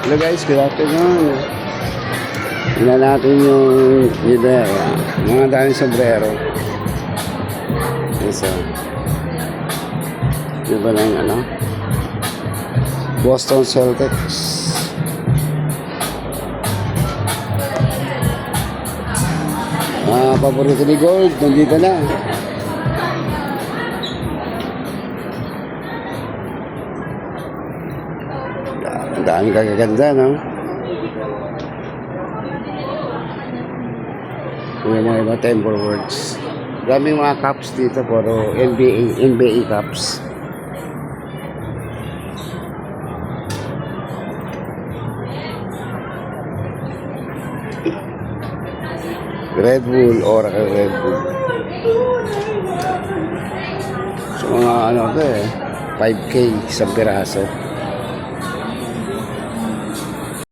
Hello guys, good afternoon. Tingnan natin yung Nivea. Mga daming sombrero. Isa. Diba lang ano? Boston Celtics. Paborito ni Gold, nandito na. Ang daming kagaganda, no? Yung mga iba Timberwolves. Daming mga cups dito, puro NBA cups. Red Bull, Oracle Red Bull. So mga ano to 5K isang piraso.